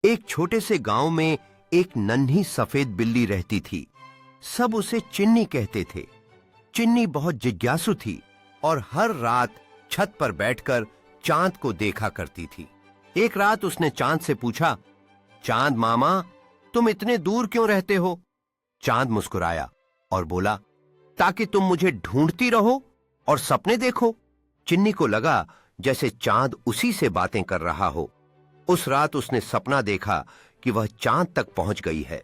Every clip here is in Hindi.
एक छोटे से गांव में एक नन्ही सफेद बिल्ली रहती थी। सब उसे चिन्नी कहते थे। चिन्नी बहुत जिज्ञासु थी और हर रात छत पर बैठकर चांद को देखा करती थी। एक रात उसने चांद से पूछा, चांद मामा, तुम इतने दूर क्यों रहते हो? चांद मुस्कुराया और बोला, ताकि तुम मुझे ढूंढती रहो और सपने देखो। चिन्नी को लगा जैसे चांद उसी से बातें कर रहा हो। उस रात उसने सपना देखा कि वह चांद तक पहुंच गई है।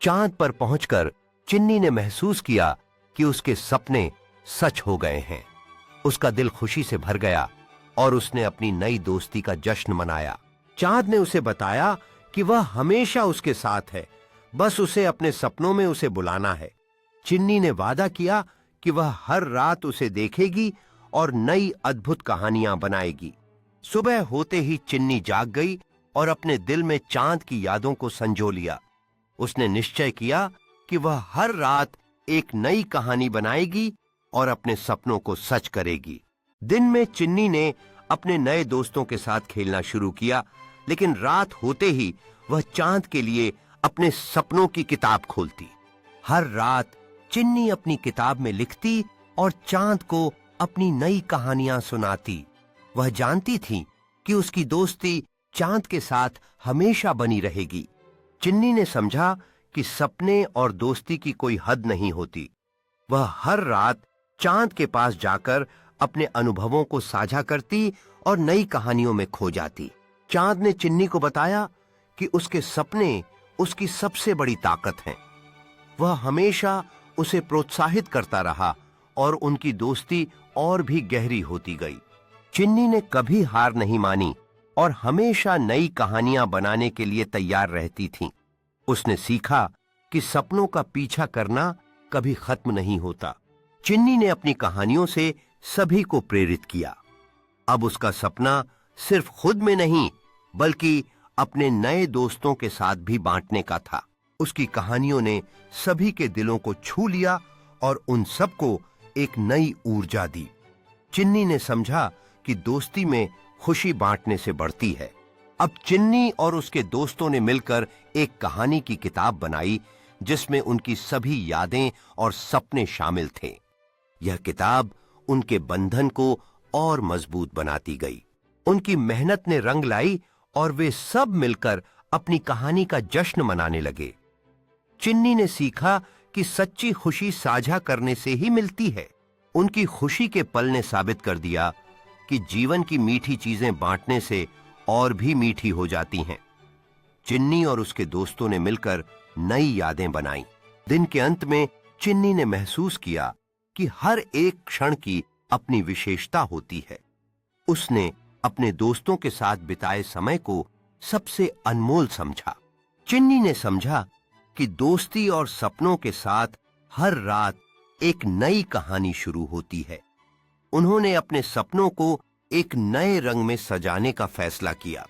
चांद पर पहुंचकर चिन्नी ने महसूस किया कि उसके सपने सच हो गए हैं। उसका दिल खुशी से भर गया और उसने अपनी नई दोस्ती का जश्न मनाया। चांद ने उसे बताया कि वह हमेशा उसके साथ है, बस उसे अपने सपनों में उसे बुलाना है। चिन्नी ने वादा किया कि वह हर रात उसे देखेगी और नई अद्भुत कहानियां बनाएगी। सुबह होते ही चिन्नी जाग गई और अपने दिल में चांद की यादों को संजो लिया। उसने निश्चय किया कि वह हर रात एक नई कहानी बनाएगी और अपने सपनों को सच करेगी। दिन में चिन्नी ने अपने नए दोस्तों के साथ खेलना शुरू किया, लेकिन रात होते ही वह चांद के लिए अपने सपनों की किताब खोलती। हर रात चिन्नी अपनी किताब में लिखती और चांद को अपनी नई कहानियां सुनाती। वह जानती थी कि उसकी दोस्ती चांद के साथ हमेशा बनी रहेगी। चिन्नी ने समझा कि सपने और दोस्ती की कोई हद नहीं होती। वह हर रात चांद के पास जाकर अपने अनुभवों को साझा करती और नई कहानियों में खो जाती। चांद ने चिन्नी को बताया कि उसके सपने उसकी सबसे बड़ी ताकत हैं। वह हमेशा उसे प्रोत्साहित करता रहा और उनकी दोस्ती और भी गहरी होती गई। चिन्नी ने कभी हार नहीं मानी और हमेशा नई कहानियां बनाने के लिए तैयार रहती थी। उसने सीखा कि सपनों का पीछा करना कभी खत्म नहीं होता। चिन्नी ने अपनी कहानियों से सभी को प्रेरित किया। अब उसका सपना सिर्फ खुद में नहीं, बल्कि अपने नए दोस्तों के साथ भी बांटने का था। उसकी कहानियों ने सभी के दिलों को छू लिया और उन सबको एक नई ऊर्जा दी। चिन्नी ने समझा कि दोस्ती में खुशी बांटने से बढ़ती है। अब चिन्नी और उसके दोस्तों ने मिलकर एक कहानी की किताब बनाई, जिसमें उनकी सभी यादें और सपने शामिल थे। यह किताब उनके बंधन को और मजबूत बनाती गई। उनकी मेहनत ने रंग लाई और वे सब मिलकर अपनी कहानी का जश्न मनाने लगे। चिन्नी ने सीखा कि सच्ची खुशी साझा करने से ही मिलती है। उनकी खुशी के पल ने साबित कर दिया कि जीवन की मीठी चीजें बांटने से और भी मीठी हो जाती हैं। चिन्नी और उसके दोस्तों ने मिलकर नई यादें बनाई। दिन के अंत में चिन्नी ने महसूस किया कि हर एक क्षण की अपनी विशेषता होती है। उसने अपने दोस्तों के साथ बिताए समय को सबसे अनमोल समझा। चिन्नी ने समझा कि दोस्ती और सपनों के साथ हर रात एक नई कहानी शुरू होती है। उन्होंने अपने सपनों को एक नए रंग में सजाने का फैसला किया।